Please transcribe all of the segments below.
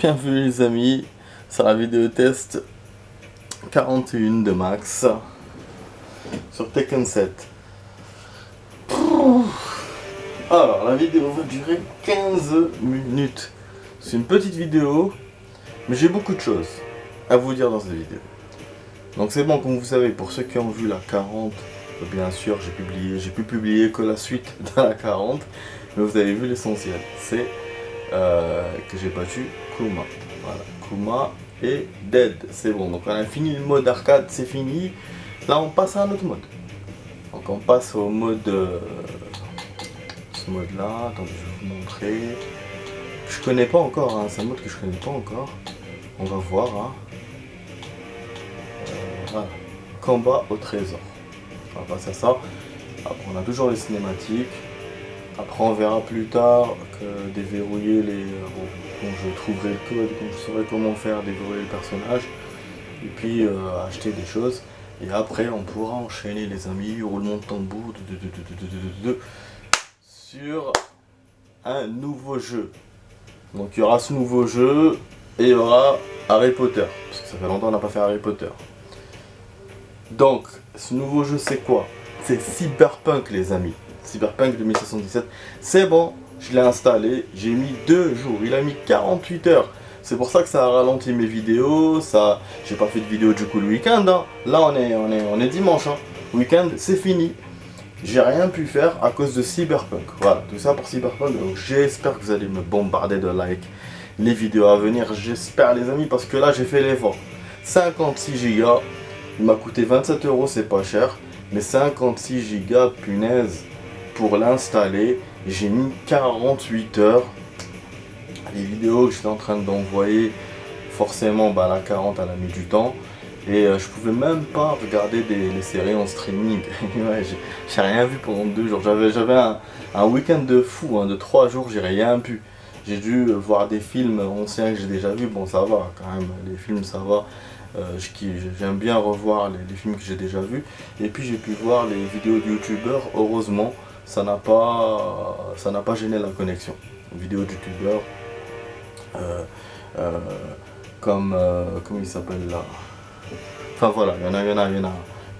Bienvenue les amis sur la vidéo test 41 de Max sur Tekken 7. Alors la vidéo va durer 15 minutes. C'est une petite vidéo, mais j'ai beaucoup de choses à vous dire dans cette vidéo. Donc c'est bon, comme vous savez, pour ceux qui ont vu la 40, bien sûr j'ai pu publier que la suite de la 40, mais vous avez vu l'essentiel, c'est que j'ai battu Kuma. Voilà, Kuma et Dead, c'est bon. Donc on a fini le mode arcade, c'est fini. Là on passe à un autre mode. Donc on passe au mode ce mode là, attendez je vais vous montrer. Je connais pas encore, hein. C'est un mode que je connais pas encore. On va voir. Hein. Voilà. Combat au trésor. On va passer à ça. Après on a toujours les cinématiques. Après on verra plus tard que déverrouiller les... quand je trouverai le code, quand je saurai comment faire déverrouiller le personnage. Et puis acheter des choses. Et après on pourra enchaîner les amis, roulement de tambour sur un nouveau jeu. Donc il y aura ce nouveau jeu et il y aura Harry Potter. Parce que ça fait longtemps qu'on n'a pas fait Harry Potter. Donc ce nouveau jeu c'est quoi? C'est Cyberpunk les amis. Cyberpunk 2077, c'est bon, je l'ai installé, j'ai mis 2 jours, il a mis 48 heures. C'est pour ça que ça a ralenti mes vidéos, ça, j'ai pas fait de vidéo du coup le week-end. Hein. Là on est dimanche, hein. Week-end c'est fini. J'ai rien pu faire à cause de Cyberpunk. Voilà, tout ça pour Cyberpunk. Donc j'espère que vous allez me bombarder de likes. Les vidéos à venir, j'espère les amis, parce que là j'ai fait l'effort. 56 Go, il m'a coûté 27 €, c'est pas cher. Mais 56 Go, punaise. Pour l'installer, j'ai mis 48 heures. Les vidéos que j'étais en train d'envoyer, forcément la 40 elle a mis du temps. Et je pouvais même pas regarder les séries en streaming. Ouais, j'ai rien vu pendant 2 jours. J'avais un week-end de fou, hein, de 3 jours, j'ai rien pu. J'ai dû voir des films anciens que j'ai déjà vus. Bon ça va quand même, les films ça va. J'aime bien revoir les films que j'ai déjà vus. Et puis j'ai pu voir les vidéos de youtubeurs, heureusement. Ça n'a pas gêné la connexion. Vidéo de youtubeurs comme il s'appelle là. Enfin voilà, il y en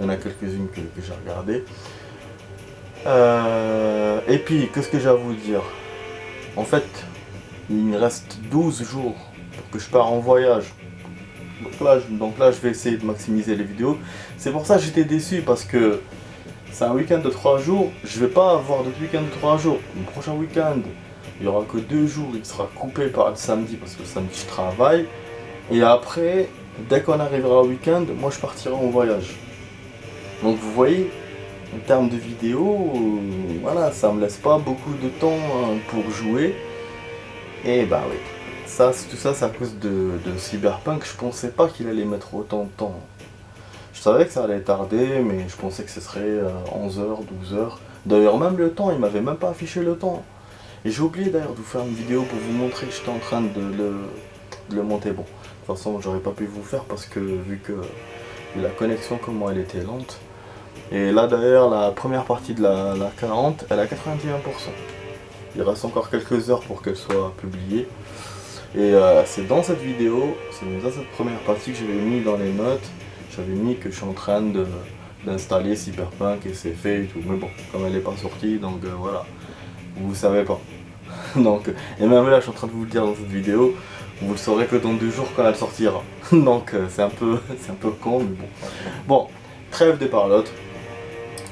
a quelques-unes que j'ai regardées. Et puis qu'est-ce que j'ai à vous dire? En fait, il me reste 12 jours pour que je pars en voyage. Donc là je vais essayer de maximiser les vidéos. C'est pour ça que j'étais déçu, parce que c'est un week-end de 3 jours, je vais pas avoir de week-end de 3 jours. Le prochain week-end, il y aura que 2 jours, il sera coupé par le samedi parce que le samedi je travaille. Et après, dès qu'on arrivera au week-end, moi je partirai en voyage. Donc vous voyez, en termes de vidéos, voilà, ça me laisse pas beaucoup de temps pour jouer. Et bah oui, tout ça c'est à cause de Cyberpunk, je pensais pas qu'il allait mettre autant de temps. Je savais que ça allait tarder, mais je pensais que ce serait 11 h, 12 h. D'ailleurs, même le temps, il m'avait même pas affiché le temps. Et j'ai oublié d'ailleurs de vous faire une vidéo pour vous montrer que j'étais en train de le monter. Bon, de toute façon, j'aurais pas pu vous faire parce que vu que la connexion, comment elle était lente. Et là d'ailleurs, la première partie de la 40, elle a 81%. Il reste encore quelques heures pour qu'elle soit publiée. Et c'est dans cette vidéo, c'est dans cette première partie que j'avais mis dans les notes. J'avais mis que je suis en train d'installer Cyberpunk et c'est fait et tout. Mais bon, comme elle n'est pas sortie, donc voilà. Vous savez pas. Donc, et même là, je suis en train de vous le dire dans cette vidéo. Vous le saurez que dans 2 jours quand elle sortira. Donc c'est un peu con, mais bon. Bon, trêve de parlotte.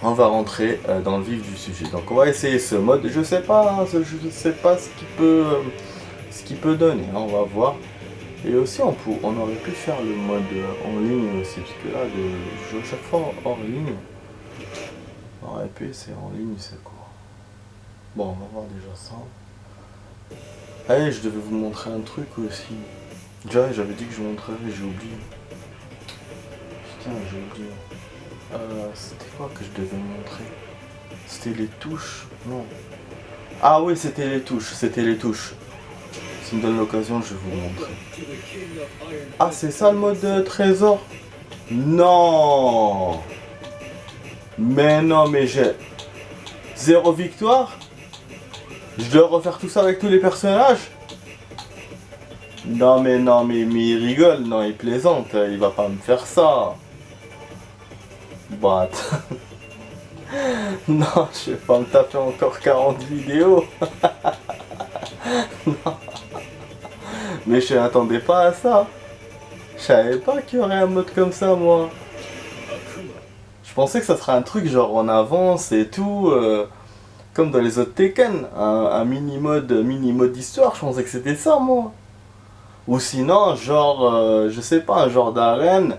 On va rentrer dans le vif du sujet. Donc on va essayer ce mode. Je sais pas ce qu'il peut donner. Hein, on va voir. Et aussi on aurait pu faire le mode en ligne aussi, parce que là je joue à chaque fois hors ligne. On aurait pu essayer en ligne, c'est quoi? Bon, on va voir déjà ça. Allez, je devais vous montrer un truc aussi. Déjà j'avais dit que je montrerais, j'ai oublié. Putain, j'ai oublié. C'était quoi que je devais montrer? C'était les touches? Non. Ah oui, c'était les touches. Ça me donne l'occasion, je vais vous montrer. Ah, c'est ça le mode trésor? Non! Mais non, mais j'ai 0 victoire? Je dois refaire tout ça avec tous les personnages? Non mais il rigole, non il plaisante, il va pas me faire ça. Bah non, je vais pas me taper encore 40 vidéos. Non. Mais je m'attendais pas à ça. Je savais pas qu'il y aurait un mode comme ça moi. Je pensais que ça serait un truc genre en avance et tout, comme dans les autres Tekken, un mini-mode d'histoire, je pensais que c'était ça moi. Ou sinon, genre, je sais pas, un genre d'arène,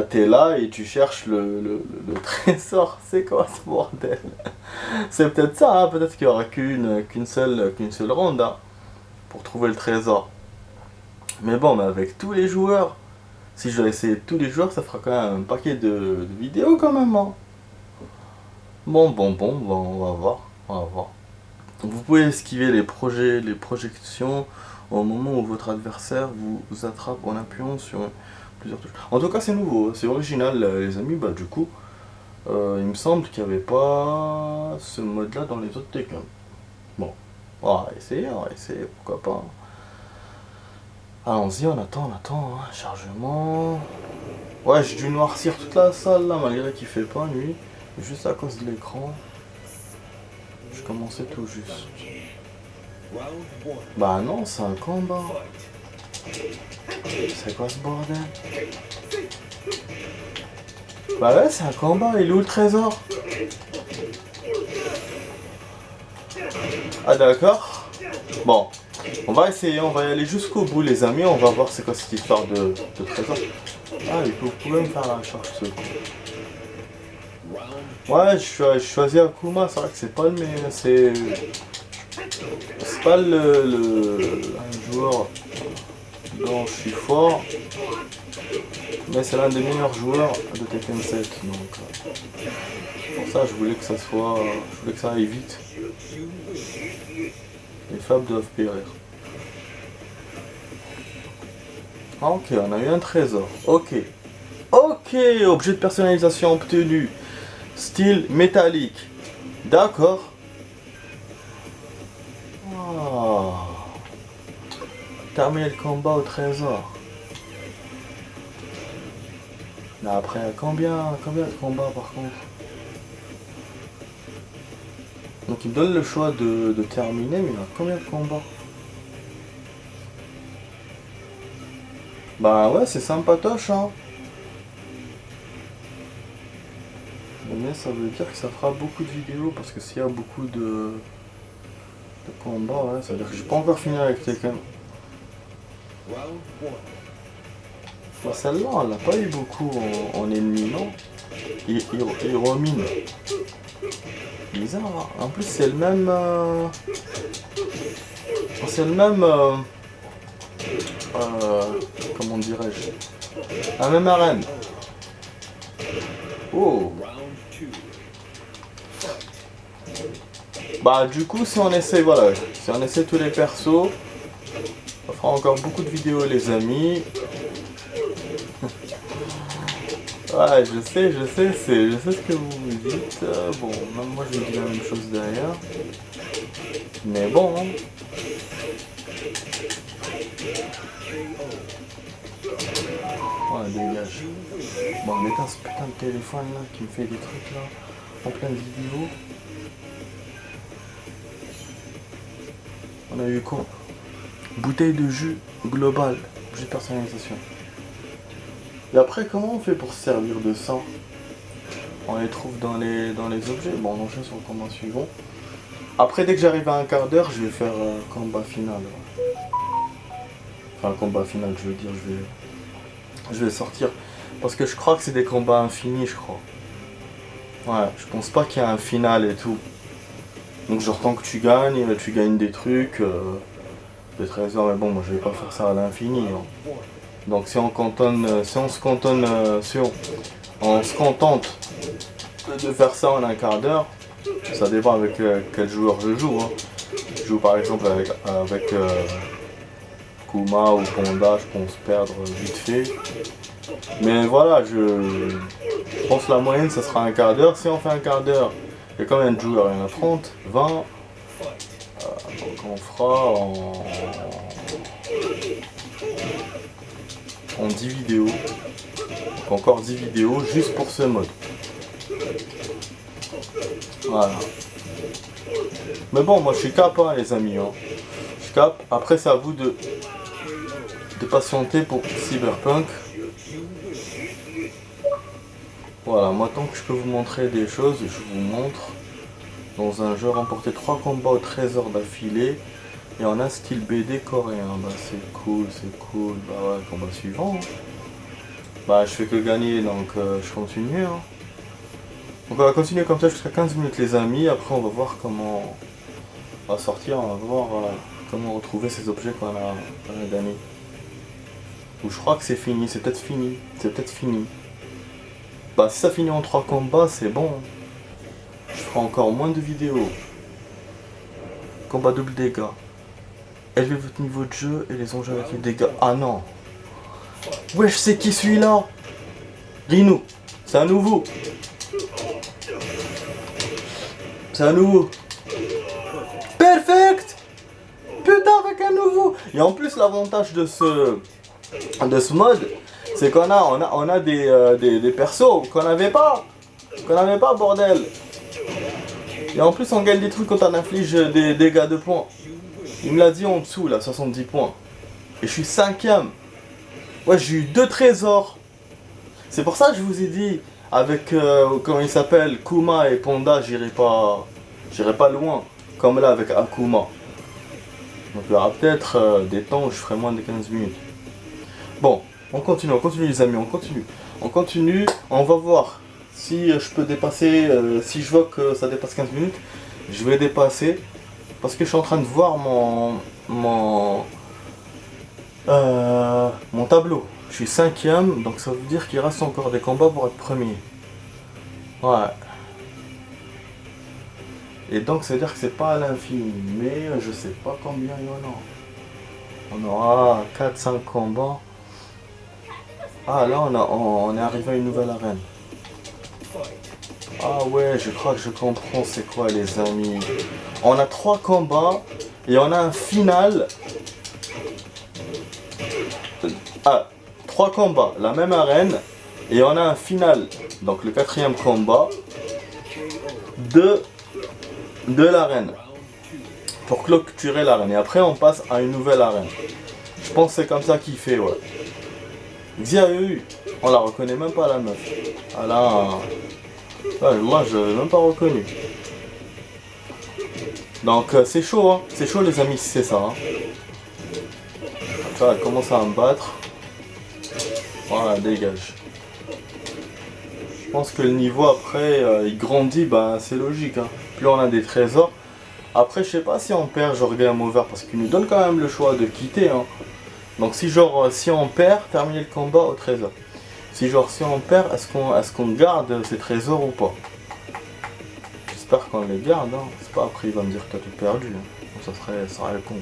t'es là et tu cherches le trésor, c'est quoi ce bordel? C'est peut-être ça, hein, peut-être qu'il y aura qu'une seule ronde hein, pour trouver le trésor. Mais bon, mais avec tous les joueurs, si je dois essayer tous les joueurs, ça fera quand même un paquet de vidéos quand même. Hein. Bon, on va voir, on va voir. Vous pouvez esquiver les projections au moment où votre adversaire vous attrape en appuyant sur plusieurs touches. En tout cas, c'est nouveau, c'est original, les amis. Bah, du coup, il me semble qu'il n'y avait pas ce mode-là dans les autres Tekken. Bon, on va essayer, pourquoi pas. Allons-y, on attend, hein, chargement. Ouais, j'ai dû noircir toute la salle là, malgré qu'il fait pas nuit. Juste à cause de l'écran. Je commençais tout juste. Bah non, c'est un combat. C'est quoi ce bordel? Bah ouais, c'est un combat, il est où le trésor? Ah d'accord. Bon, on va essayer, on va y aller jusqu'au bout les amis, on va voir c'est quoi cette histoire de trésor. Ah, vous pouvez me faire la charge ce coup. Ouais, je choisis Akuma, c'est vrai que c'est pas le meilleur, c'est pas un joueur dont je suis fort, mais c'est l'un des meilleurs joueurs de Tekken 7, donc pour ça je voulais que ça aille vite. Les fables doivent périr. Ah, ok, on a eu un trésor. Ok, objet de personnalisation obtenu. Style métallique. D'accord. Oh. Terminer le combat au trésor. Mais après, combien de combats par contre? Donc il me donne le choix de terminer, mais il y a combien de combats? Bah ouais, c'est sympatoche hein. Mais ça veut dire que ça fera beaucoup de vidéos parce que s'il y a beaucoup de combats, ouais, ça veut dire que j'ai pas encore fini avec quelqu'un. Bah, celle-là, elle n'a pas eu beaucoup en ennemi, non? Il remine. Bizarre, hein. En plus c'est le même... C'est le même... comment dirais-je? La même arène. Oh. Bah du coup si on essaie, voilà, si on essaie tous les persos, ça fera encore beaucoup de vidéos les amis. Ouais, je sais ce que vous me dites. Bon, même moi je dis la même chose derrière. Mais bon. Hein. Ouais, dégage. Bon, mais ce putain de téléphone là qui me fait des trucs là, en pleine vidéo. On a eu quoi? Bouteille de jus global, jus de personnalisation. Et après, comment on fait pour se servir de ça? On les trouve dans les objets. Bon, on enchaîne sur le combat suivant. Après, dès que j'arrive à un quart d'heure, je vais faire un combat final. Ouais. Enfin, un combat final, je veux dire, je vais sortir. Parce que je crois que c'est des combats infinis, je crois. Ouais, je pense pas qu'il y a un final et tout. Donc, genre, tant que tu gagnes des trucs, des trésors, mais bon, moi je vais pas faire ça à l'infini. Hein. Donc, si on se contente de faire ça en un quart d'heure, ça dépend avec quel joueur je joue. Hein. Je joue par exemple avec Kuma ou Panda, je pense perdre vite fait. Mais voilà, je pense que la moyenne ça sera un quart d'heure. Si on fait un quart d'heure, il y a combien de joueurs? Il y en a 30, 20. Donc on fera 10 vidéos. Donc encore 10 vidéos juste pour ce mode. Voilà. Mais bon, moi je suis cap, hein, les amis. Hein. Je suis cap. Après, c'est à vous de patienter pour Cyberpunk. Voilà, moi tant que je peux vous montrer des choses, je vous montre. Dans un jeu, remporter 3 combats au trésor d'affilée. Et en un style BD coréen. Bah c'est cool, c'est cool. Bah ouais, combat suivant. Hein. Bah je fais que gagner, donc je continue. Hein. Donc on va continuer comme ça jusqu'à 15 minutes les amis. Après on va voir comment on va sortir, on va voir comment retrouver ces objets qu'on a gagnés. Ou je crois que c'est fini, c'est peut-être fini. C'est peut-être fini. Bah si ça finit en 3 combats, c'est bon. Je ferai encore moins de vidéos. Combat double dégâts. Élevez votre niveau de jeu et les enjeux avec les dégâts. Ah non. Wesh, c'est qui celui-là? Dis-nous. C'est un nouveau. C'est un nouveau. Perfect. Putain, avec un nouveau. Et en plus, l'avantage de ce mode, c'est qu'on a des persos qu'on n'avait pas. Bordel. Et en plus, on gagne des trucs quand on inflige des dégâts de points. Il me l'a dit en dessous, là, 70 points. Et je suis 5ème. Ouais, j'ai eu 2 trésors. C'est pour ça que je vous ai dit, avec, comment il s'appelle, Kuma et Panda, j'irai pas loin. Comme là, avec Akuma. Donc il y aura peut-être des temps où je ferai moins de 15 minutes. Bon, on continue les amis, on continue. On va voir si je peux dépasser, si je vois que ça dépasse 15 minutes, je vais dépasser. Parce que je suis en train de voir mon tableau. Je suis 5ème, donc ça veut dire qu'il reste encore des combats pour être premier. Ouais. Et donc ça veut dire que c'est pas à l'infini, mais je sais pas combien il y en a. On aura 4-5 combats. Ah là on est arrivé à une nouvelle arène. Ah ouais, je crois que je comprends c'est quoi les amis. On a 3 combats et on a un final. 3 combats, la même arène et on a un final. Donc le 4e combat de l'arène. Pour clôturer l'arène. Et après on passe à une nouvelle arène. Je pense que c'est comme ça qu'il fait, ouais. Xiaoyu, on la reconnaît même pas la meuf. Ah là, moi je l'ai même pas reconnu. Donc c'est chaud, hein. C'est chaud les amis si c'est ça. Hein. Tu vois, elle commence à me battre. Voilà, dégage. Je pense que le niveau après il grandit, bah c'est logique. Hein. Plus on a des trésors. Après je sais pas si on perd genre game over parce qu'il nous donne quand même le choix de quitter. Hein. Donc si genre si on perd, terminer le combat au trésor. Si on perd, est-ce qu'on garde ces trésors ou pas? J'espère qu'on les garde, hein. C'est pas après il va me dire que t'as tout perdu. Hein. Donc ça serait le con.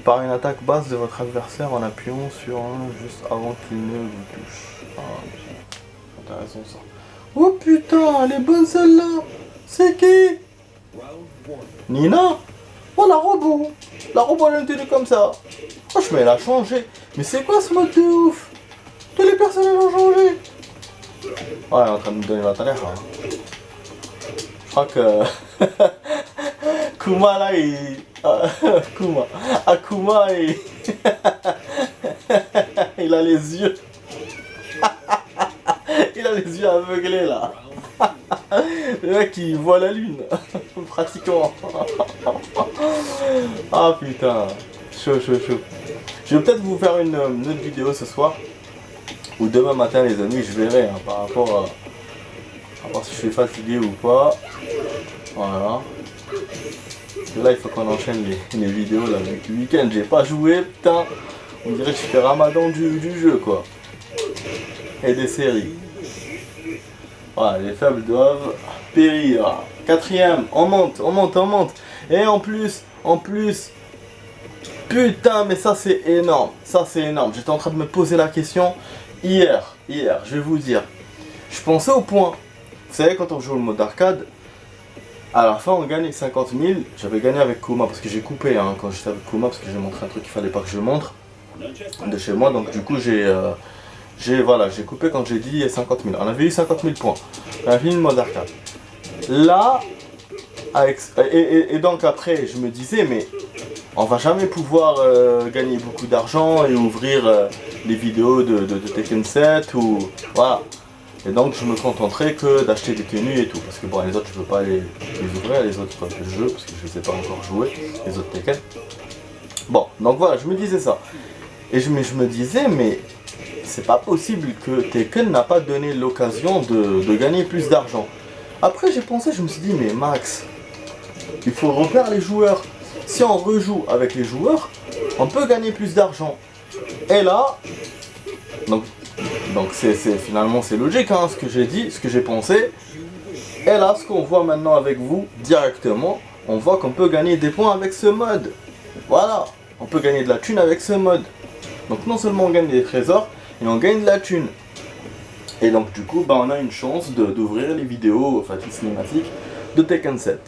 Par une attaque basse de votre adversaire en appuyant sur un juste avant qu'il ne vous touche. Ah, intéressant ça. Oh putain, elle est bonne celle-là. C'est qui? Nina? Oh la robot. La robot elle était comme ça. Oh mais elle a changé. Mais c'est quoi ce mode de ouf? Tous les personnages ont changé. Ouais, elle est en train de me donner la tanière. Hein. Je crois que Kuma là il... Akuma il... il a les yeux. Il a les yeux aveuglés là. Le mec il voit la lune. Pratiquement. Ah putain. Chaud. Je vais peut-être vous faire une autre vidéo ce soir. Ou demain matin les amis, je verrai hein, par rapport à si je suis fatigué ou pas. Voilà. Et là il faut qu'on enchaîne les vidéos là. Le week-end j'ai pas joué, putain. On dirait que je fais ramadan du jeu quoi. Et des séries. Voilà, les faibles doivent périr. 4ème, on monte. Et en plus. Putain mais ça c'est énorme. J'étais en train de me poser la question. Hier, je vais vous dire, je pensais au point. Vous savez, quand on joue le mode arcade, à la fin on gagne 50 000. J'avais gagné avec Kuma parce que j'ai coupé hein, quand j'étais avec Kuma parce que j'ai montré un truc qu'il fallait pas que je montre. de chez moi. Donc du coup voilà, j'ai coupé quand j'ai dit 50 000. On avait eu 50 000 points. On a fini le mode arcade. Là, et donc après, je me disais, mais on va jamais pouvoir gagner beaucoup d'argent et ouvrir les vidéos de Tekken 7 ou voilà. Et donc je me contenterai que d'acheter des tenues et tout. Parce que bon, les autres je peux pas les ouvrir, les autres jeux, parce que je les ai pas encore joués, les autres Tekken. Bon, donc voilà, je me disais ça. Et je me disais, mais c'est pas possible que Tekken n'a pas donné l'occasion de gagner plus d'argent. Après j'ai pensé, je me suis dit, mais Max, il faut refaire les joueurs. Si on rejoue avec les joueurs, on peut gagner plus d'argent. Et là, donc finalement c'est logique hein, ce que j'ai dit, ce que j'ai pensé. Et là, ce qu'on voit maintenant avec vous directement, on voit qu'on peut gagner des points avec ce mode. Voilà, on peut gagner de la thune avec ce mode. Donc non seulement on gagne des trésors, et on gagne de la thune. Et donc du coup, on a une chance d'ouvrir les vidéos, enfin les cinématiques de Tekken 7.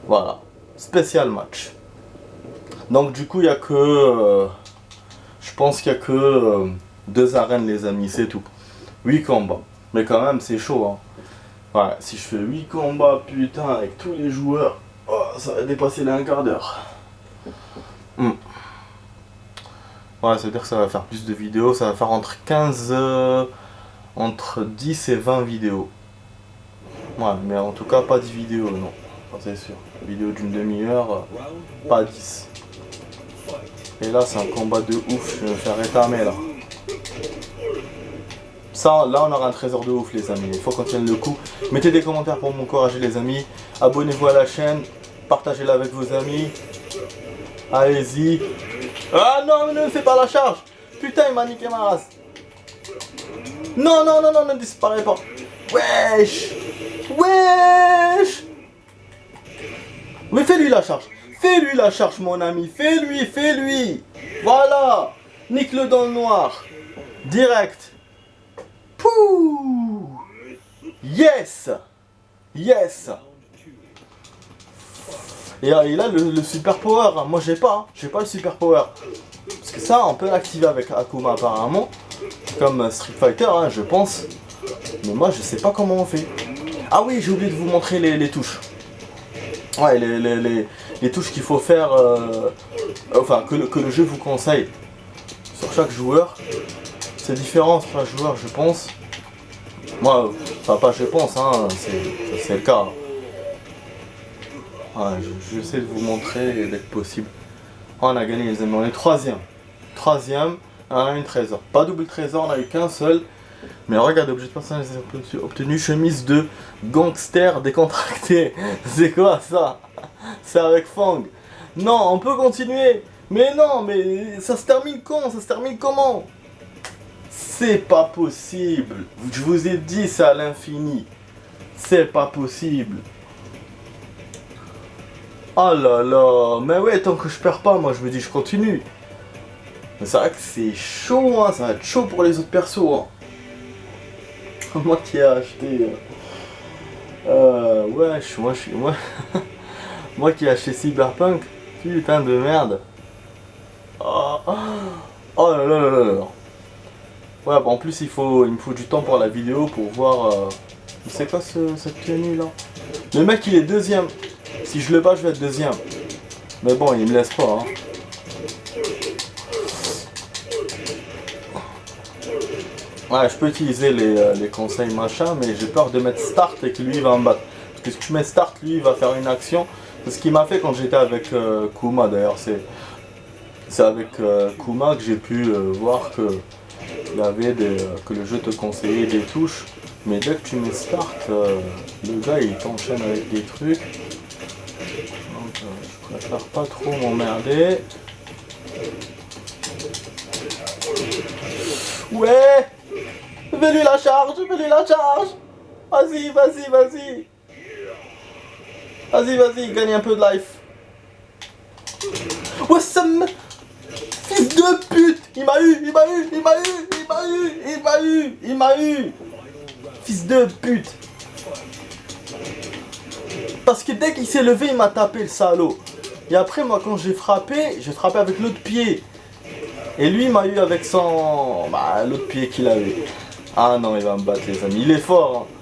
Voilà, spécial match. Donc du coup, il n'y a que... je pense qu'il n'y a que 2 arènes les amis, c'est tout. 8 combats. Mais quand même, c'est chaud. Hein. Ouais, si je fais 8 combats, putain, avec tous les joueurs, oh, ça va dépasser les 1/4 d'heure. Ouais, ça veut dire que ça va faire plus de vidéos, ça va faire entre 10 et 20 vidéos. Ouais, mais en tout cas, pas 10 vidéos, non. C'est sûr. Vidéo d'une demi-heure, pas 10. Et là, c'est un combat de ouf, je vais me faire étamer là. Ça, là, on aura un trésor de ouf, les amis. Il faut qu'on tienne le coup. Mettez des commentaires pour m'encourager, les amis. Abonnez-vous à la chaîne. Partagez-la avec vos amis. Allez-y. Ah non, ne fais pas la charge. Putain, il m'a niqué ma race. Non, non, non, non, ne disparaît pas. Wesh. Wesh. Mais fais-lui la charge. Fais-lui la charge, mon ami. Fais-lui, fais-lui. Voilà. Nique-le dans le noir. Direct. Pouh. Yes. Yes. Et il a le super power. Moi, j'ai pas le super power. Parce que ça, on peut l'activer avec Akuma apparemment. Comme Street Fighter, hein, je pense. Mais moi, je sais pas comment on fait. Ah oui, j'ai oublié de vous montrer les touches. Ouais, les touches qu'il faut faire, enfin que le jeu vous conseille sur chaque joueur. C'est différent sur chaque joueur, je pense. Moi, enfin pas je pense, hein, c'est le cas. Ouais, j'essaie de vous montrer dès que possible. On a gagné les amis, on est troisième. Troisième, on a une trésor. Pas double trésor, on a eu qu'un seul. Mais regarde, objet de personnalisation obtenu, chemise de gangster décontracté. C'est quoi ça? C'est avec Fang. Non, on peut continuer. Mais non, mais ça se termine quand? Ça se termine comment? C'est pas possible. Je vous ai dit, c'est à l'infini. C'est pas possible. Oh là là. Mais ouais, tant que je perds pas, moi je me dis je continue. Mais c'est vrai que c'est chaud, hein. Ça va être chaud pour les autres persos, hein. Moi qui ai acheté wesh, moi qui ai acheté Cyberpunk, putain de merde. Oh, oh là là là là là. Ouais, bah en plus il me faut du temps pour la vidéo pour voir c'est quoi cette tenue là. Le mec il est deuxième. Si je le bats je vais être deuxième. Mais bon il me laisse pas hein. Ouais, je peux utiliser les conseils machin, mais j'ai peur de mettre start et que lui il va me battre. Parce que si je mets start, lui il va faire une action. C'est ce qu'il m'a fait quand j'étais avec Kuma d'ailleurs. C'est avec Kuma que j'ai pu voir que le jeu te conseillait des touches. Mais dès que tu mets start, le gars il t'enchaîne avec des trucs. Donc je préfère pas trop m'emmerder. Ouais! Fais-lui la charge, fais-lui la charge. Vas-y, vas-y, vas-y. Vas-y, vas-y, gagne un peu de life. Wassam. Fils de pute. Il m'a eu, il m'a eu, il m'a eu, il m'a eu, il m'a eu, il m'a eu. Fils de pute. Parce que dès qu'il s'est levé, il m'a tapé le salaud. Et après, moi, quand j'ai frappé avec l'autre pied. Et lui il m'a eu avec son... Bah, l'autre pied qu'il avait. Ah non, il va me battre les amis. Il est fort. Hein.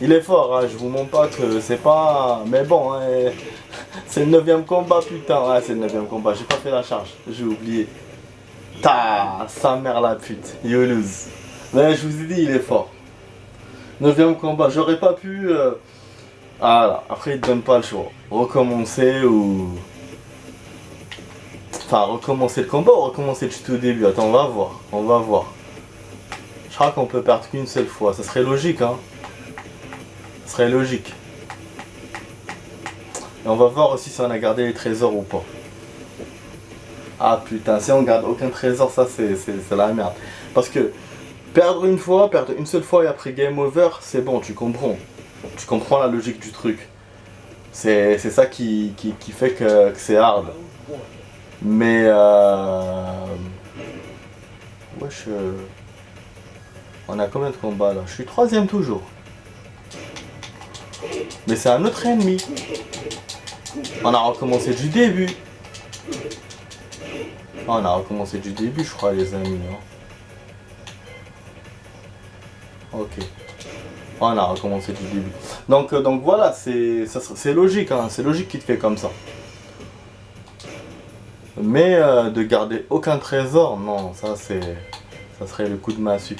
Il est fort, hein. Je vous montre pas que c'est pas... Mais bon, hein, c'est le 9ème combat, putain. Ouais, c'est le 9ème combat. J'ai pas fait la charge. J'ai oublié. Ta, sa mère la pute. You lose. Mais je vous ai dit, il est fort. 9ème combat. J'aurais pas pu... Voilà. Après, il te donne pas le choix. Recommencer ou... Enfin, recommencer le combat ou recommencer le tuto au début. Attends, on va voir. On va voir. Je crois qu'on peut perdre qu'une seule fois. Ça serait logique, hein. Ça serait logique. Et on va voir aussi si on a gardé les trésors ou pas. Ah putain, si on garde aucun trésor, ça c'est la merde. Parce que perdre une fois, perdre une seule fois et après game over, c'est bon, tu comprends. Tu comprends la logique du truc. C'est ça qui fait que c'est hard. Mais wesh, on a combien de combats là? Je suis 3ème toujours. Mais c'est un autre ennemi. On a recommencé du début. On a recommencé du début, je crois, les amis. Hein. Ok. On a recommencé du début. Donc voilà, c'est logique. Hein. C'est logique qu'il te fait comme ça. Mais de garder aucun trésor, non, ça serait le coup de massue.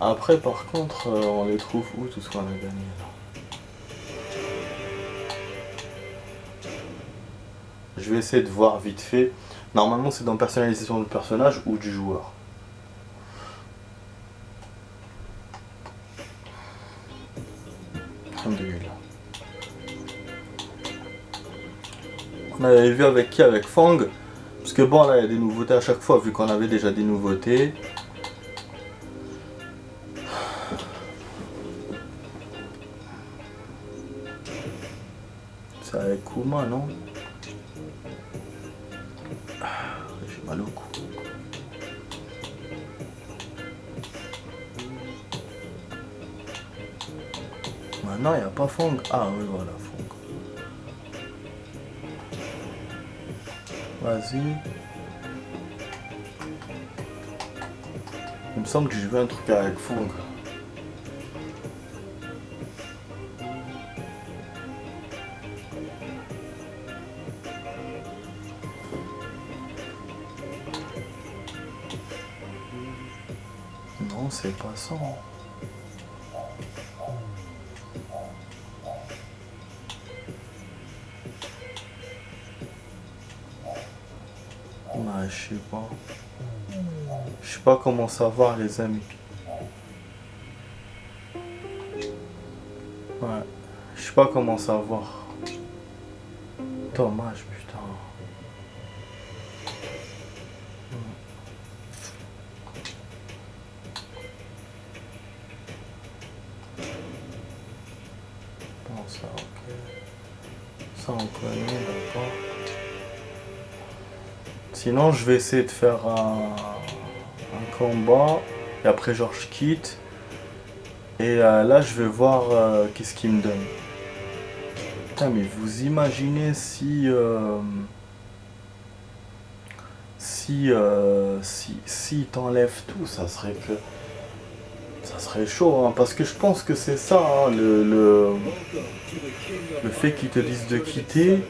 Après, par contre, on les trouve où tout ce qu'on a gagné là? Je vais essayer de voir vite fait. Normalement, c'est dans personnalisation du personnage ou du joueur. On avait vu avec qui? Avec Fang. Parce que bon, là, il y a des nouveautés à chaque fois, vu qu'on avait déjà des nouveautés. C'est avec Kuma, non? J'ai mal au cou. Maintenant, il n'y a pas Fang. Ah oui, voilà, Fang. Vas-y. Il me semble que j'ai vu un truc avec Fang. Non, c'est pas ça. Ouais, je sais pas. Je sais pas comment savoir, les amis. Ouais. Je sais pas comment savoir. Dommage, putain. Bon, ça, ok. Ça, on connaît, d'accord. Sinon, je vais essayer de faire un combat. Et après, genre, je quitte. Et là, je vais voir qu'est-ce qu'il me donne. Putain, mais vous imaginez si t'enlève tout, ça serait chaud, hein, parce que je pense que c'est ça, hein, le fait qu'ils te disent de quitter,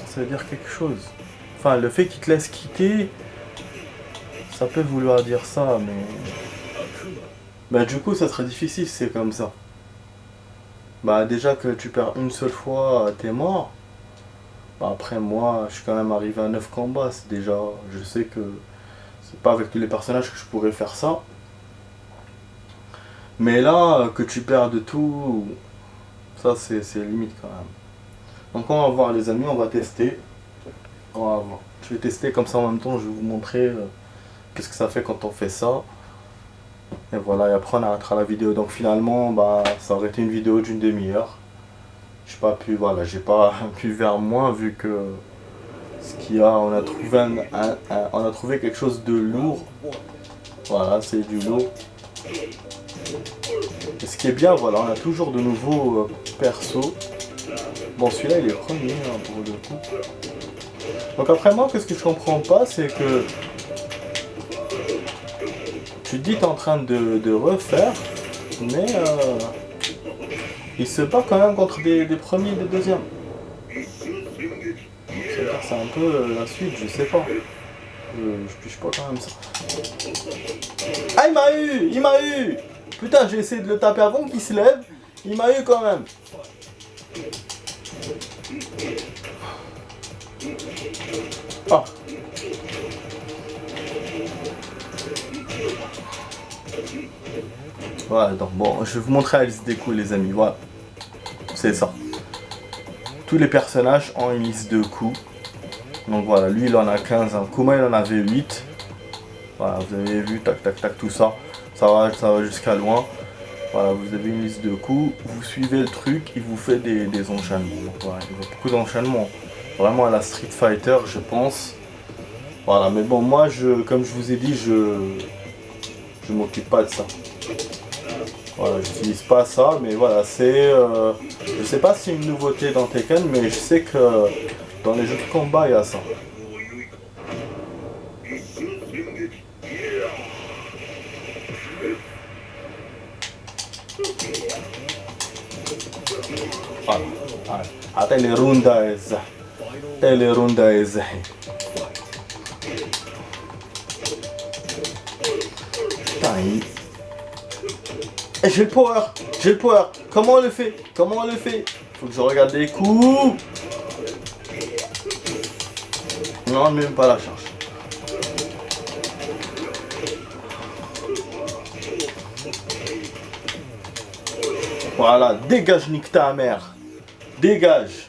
ça veut dire quelque chose. Enfin, le fait qu'ils te laissent quitter, ça peut vouloir dire ça, mais... Bah du coup, ça serait difficile si c'est comme ça. Bah déjà que tu perds une seule fois, t'es mort. Bah, après moi, je suis quand même arrivé à 9 combats, c'est déjà... Je sais que c'est pas avec tous les personnages que je pourrais faire ça. Mais là, que tu perdes tout, ça c'est limite quand même. Donc on va voir les amis, on va tester. On va voir. Je vais tester comme ça en même temps, je vais vous montrer qu'est-ce que ça fait quand on fait ça. Et voilà, et après on arrêtera la vidéo. Donc finalement, bah, ça aurait été une vidéo d'une demi-heure. J'ai pas pu, voilà, j'ai pas pu faire moins vu que ce qu'il y a, on a trouvé on a trouvé quelque chose de lourd. Voilà, c'est du lourd. Et ce qui est bien, voilà, on a toujours de nouveaux persos. Bon, celui-là il est premier hein, pour le coup. Donc après moi, qu'est-ce que je comprends pas, c'est que suis dit en train de refaire, mais il se bat quand même contre des premiers et des deuxièmes. C'est un peu la suite, je sais pas. Je piche pas quand même ça. Ah, il m'a eu! Il m'a eu! Putain, j'ai essayé de le taper avant qu'il se lève. Il m'a eu quand même. Ah. Voilà, donc bon, je vais vous montrer la liste des coups, les amis. Voilà. C'est ça. Tous les personnages ont une liste de coups. Donc voilà, lui il en a 15, hein. Kuma il en avait 8. Voilà, vous avez vu, tac tac tac, tout ça. Ça va jusqu'à loin. Voilà, vous avez une liste de coups, vous suivez le truc, il vous fait des enchaînements. Donc, voilà, il y a beaucoup d'enchaînements. Vraiment à la Street Fighter, je pense. Voilà, mais bon, moi, comme je vous ai dit, je m'occupe pas de ça. Voilà, j'utilise pas ça, mais voilà, c'est... je sais pas si c'est une nouveauté dans Tekken, mais je sais que dans les jeux de combat, il y a ça. Voilà. أعطيني روندا يا زح. أعطيني روندا يا زحي. J'ai le power, j'ai le power. Comment on le fait? Comment on le fait? Faut que je regarde les coups. Non, même pas la charge. Voilà, dégage, nique ta mère. Dégage.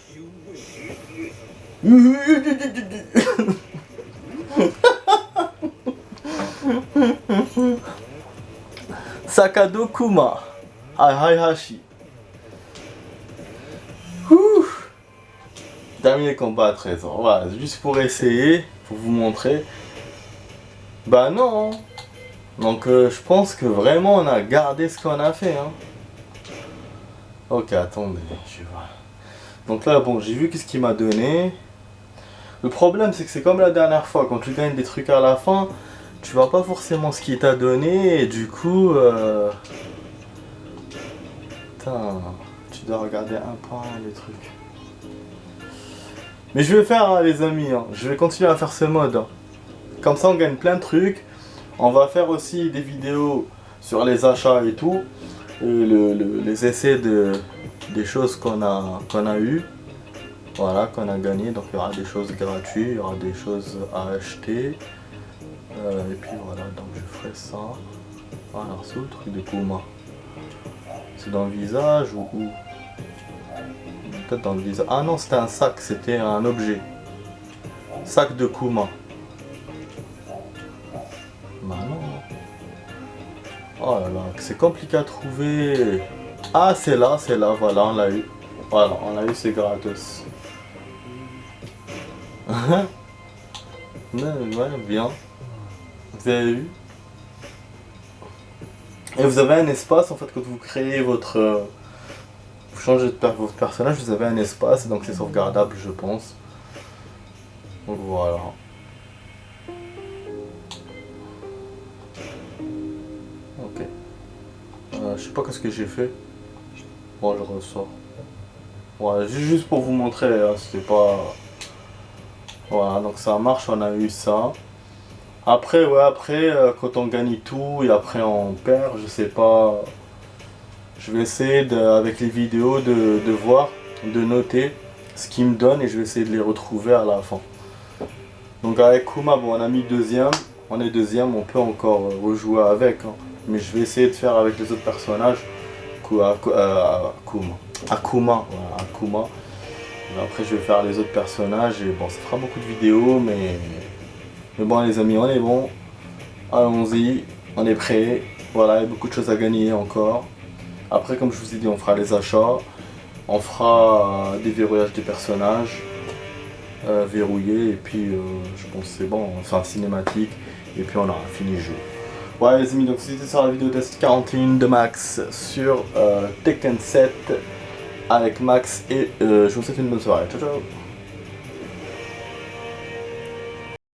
Sakado Kuma. Hayashi. Terminé le combat à 13 ans. Voilà, juste pour essayer, pour vous montrer. Bah non. Donc je pense que vraiment on a gardé ce qu'on a fait. Hein. Ok, attendez, je vais voir. Donc là, bon, j'ai vu qu'est-ce qu'il m'a donné. Le problème, c'est que c'est comme la dernière fois, quand tu gagnes des trucs à la fin, tu vois pas forcément ce qu'il t'a donné, et du coup... Putain, tu dois regarder un point les trucs. Mais je vais faire, hein, les amis, hein. Je vais continuer à faire ce mode. Hein. Comme ça, on gagne plein de trucs. On va faire aussi des vidéos sur les achats et tout. Et les essais des choses qu'on a eues. Voilà, qu'on a gagné. Donc il y aura des choses gratuites, il y aura des choses à acheter. Et puis voilà, donc je ferai ça. Alors c'est où le truc de Kuma? C'est dans le visage ou où? Peut-être dans le visage. Ah non, c'était un sac, c'était un objet. Sac de Kuma. Bah non. Oh là là, c'est compliqué à trouver. Ah, c'est là, voilà, on l'a eu. Voilà, on l'a eu, c'est gratos. Ouais, bien. Vous avez vu? Et vous avez un espace, en fait, quand vous créez votre... vous changez votre personnage, vous avez un espace, donc c'est sauvegardable, je pense. Donc voilà. Ok. Je sais pas qu'est-ce que j'ai fait. Bon, je ressors. Voilà, juste pour vous montrer, hein, c'était pas... Voilà, donc ça marche, on a eu ça. Après, ouais, quand on gagne tout et après on perd, je sais pas. Je vais essayer avec les vidéos de voir, de noter ce qu'ils me donnent et je vais essayer de les retrouver à la fin. Donc avec Kuma, bon, on a mis deuxième, on est deuxième, on peut encore rejouer avec. Hein. Mais je vais essayer de faire avec les autres personnages. Akuma. Et après je vais faire les autres personnages et bon, ça fera beaucoup de vidéos, mais bon les amis, on est bon. Allons-y, on est prêt. Voilà, il y a beaucoup de choses à gagner encore. Après, comme je vous ai dit, on fera les achats. On fera des verrouillages des personnages. Verrouillés. Et puis, je pense que c'est bon. Enfin, cinématique. Et puis, on aura fini le jeu. Ouais, les amis, donc c'était sur la vidéo test 41 de Max sur Tekken 7 avec Max. Et je vous souhaite une bonne soirée. Ciao, ciao.